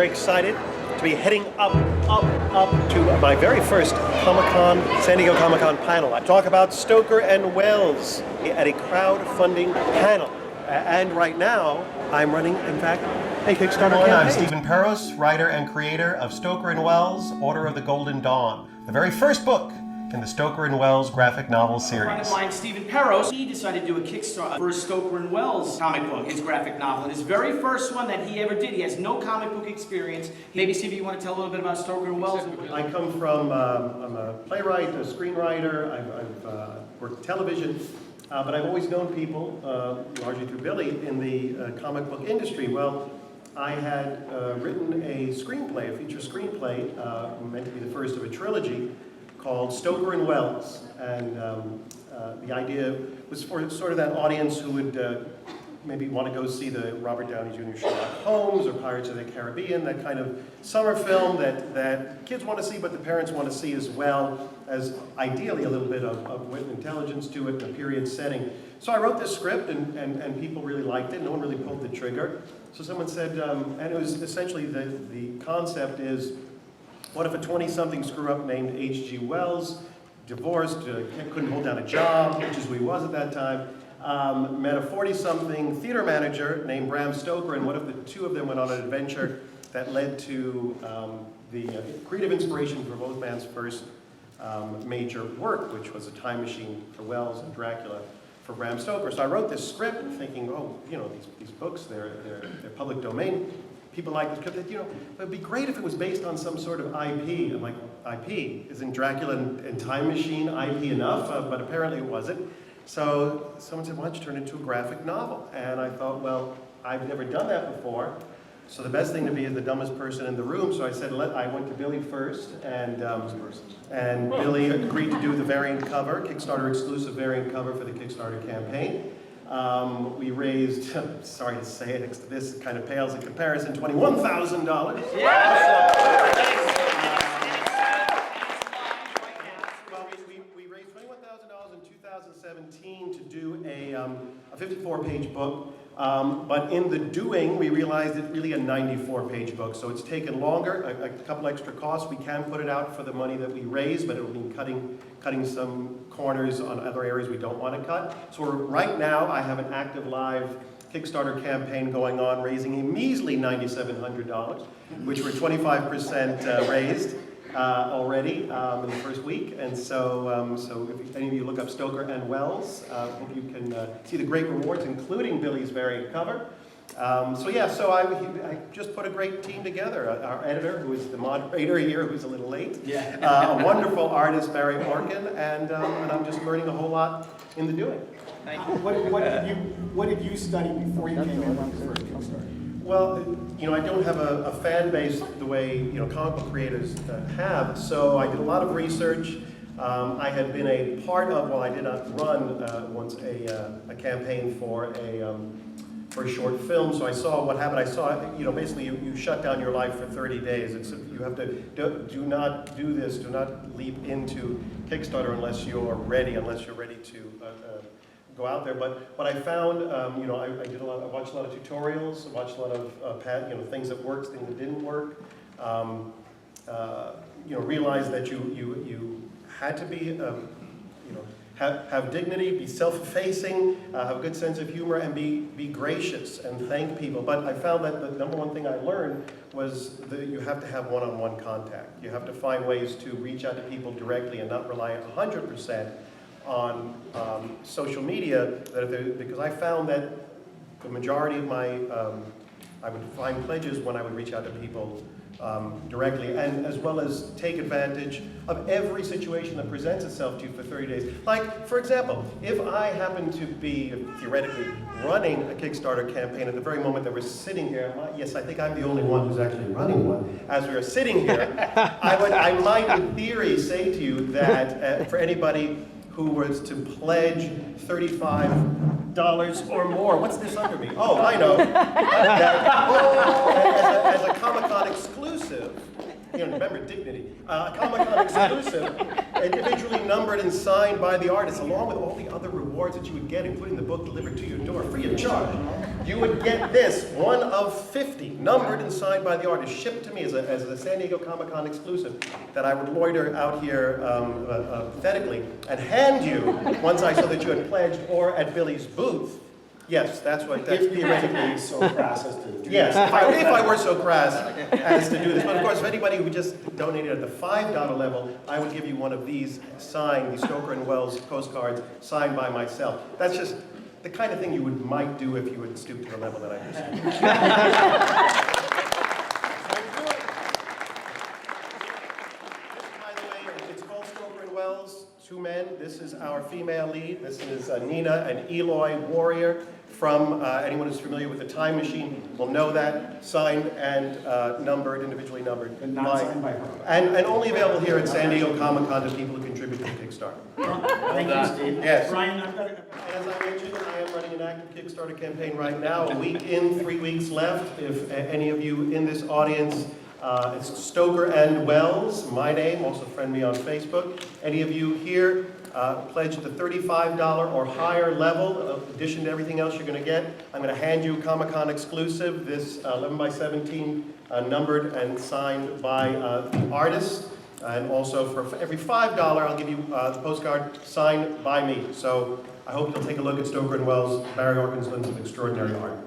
very excited to be heading up to my very first Comic-Con, San Diego Comic-Con panel. I talk about Stoker and Wells at a crowdfunding panel. And right now, I'm running, in fact, a Kickstarter campaign. I'm Stephen Peros, writer and creator of Stoker and Wells, Order of the Golden Dawn, the very first book in the Stoker and Wells graphic novel series. A friend of mine, Stephen Peros, he decided to do a Kickstarter for Stoker and Wells comic book, his graphic novel. And his very first one that he ever did. He has no comic book experience. Maybe, Steve, you want to tell a little bit about Stoker and Wells? I come from, I'm a playwright, a screenwriter, I've worked television, but I've always known people, largely through Billy, in the comic book industry. Well, I had written a screenplay, a feature screenplay, meant to be the first of a trilogy, called Stoker and Wells, and the idea was for sort of that audience who would maybe want to go see the Robert Downey Jr. Sherlock Holmes or Pirates of the Caribbean, that kind of summer film that kids want to see but the parents want to see as well, as ideally a little bit of wit and intelligence to it in a period setting. So I wrote this script and people really liked it. No one really pulled the trigger. So someone said, and it was essentially the concept is, what if a 20-something screw-up named H.G. Wells, divorced, couldn't hold down a job, which is who he was at that time, met a 40-something theater manager named Bram Stoker, and what if the two of them went on an adventure that led to the creative inspiration for both man's first major work, which was A Time Machine for Wells and Dracula for Bram Stoker. So I wrote this script thinking, oh, you know, these books, they're public domain. People like this script, you know, it would be great if it was based on some sort of IP. I'm like, IP? Isn't Dracula and Time Machine IP enough? But apparently it wasn't. So someone said, why don't you turn it into a graphic novel? And I thought, well, I've never done that before. So the best thing to be is the dumbest person in the room. So I said, I went to Billy first, and Billy agreed to do the variant cover, Kickstarter exclusive variant cover for the Kickstarter campaign. We raised, sorry to say it, this kind of pales in comparison, $21,000. Yeah. Well, we raised $21,000 in 2017 to do a 54-page book. But in the doing, we realized it's really a 94-page book. So it's taken longer, a couple extra costs. We can put it out for the money that we raised, but it will mean cutting some corners on other areas we don't want to cut. So right now, I have an active live Kickstarter campaign going on, raising a measly $9,700, which were 25% raised already in the first week. And so, if any of you look up Stoker and Wells, hope you can see the great rewards, including Billy's variant cover. So I just put a great team together. Our editor, who is the moderator here, who's a little late. Yeah. A wonderful artist, Barry Orkin, and I'm just learning a whole lot in the doing. Thank you. What did you study before you came in on the first Kickstarter? Well, you know, I don't have a fan base the way, you know, comic book creators have, so I did a lot of research. I had been a part of, well, I did not run once a campaign for a short film, so I saw what happened. I saw, you know, basically you shut down your life for 30 days. You have to, do not do this, do not leap into Kickstarter unless you're ready to go out there. But what I found, you know, I watched a lot of tutorials, I watched a lot of things that worked, things that didn't work. You know, realized that you had to be, have dignity, be self-effacing, have a good sense of humor, and be gracious and thank people. But I found that the number one thing I learned was that you have to have one-on-one contact. You have to find ways to reach out to people directly and not rely 100% on social media, because I found that the majority of my, I would find pledges when I would reach out to people directly, and as well as take advantage of every situation that presents itself to you for 30 days. Like, for example, if I happen to be theoretically running a Kickstarter campaign at the very moment that we're sitting here, yes, I think I'm the only one who's actually running one, as we are sitting here, I might in theory say to you that for anybody who was to pledge $35 or more. What's this under me? Oh, I know. As a Comic-Con exclusive, you know, remember dignity, Comic-Con exclusive, individually numbered and signed by the artist, along with all the other rewards that you would get, including the book delivered to your door, free of charge. you would get this, one of 50, numbered and signed by the artist, shipped to me as a San Diego Comic-Con exclusive that I would loiter out here pathetically and hand you once I saw that you had pledged, or at Billy's booth. Yes, that's Theoretically, so crass as to do yes, this. if I were so crass as to do this. But of course, if anybody who just donated at the $5 level, I would give you one of these signed, the Stoker and Wells postcards signed by myself. That's just the kind of thing you might do if you would stoop to the level that I just. By the way, it's called Stoker and Wells, 2 men. This is our female lead. This is Nina, an Eloy warrior. From anyone who's familiar with the Time Machine will know that, signed and numbered, individually numbered. But not signed by her. And only available here at San Diego Comic-Con to people who contribute to Kickstarter. Thank you, Steve. Yes. Brian, I've got As I mentioned, I am running an active Kickstarter campaign right now, a week in, 3 weeks left. If any of you in this audience, it's Stoker and Wells, my name, also friend me on Facebook. Any of you here pledge the $35 or higher level, in addition to everything else you're going to get, I'm going to hand you Comic-Con exclusive, this 11 by 17 numbered and signed by the artist. And also for every $5, I'll give you the postcard signed by me. So I hope you'll take a look at Stoker and Wells, Barry Orkinson's extraordinary art.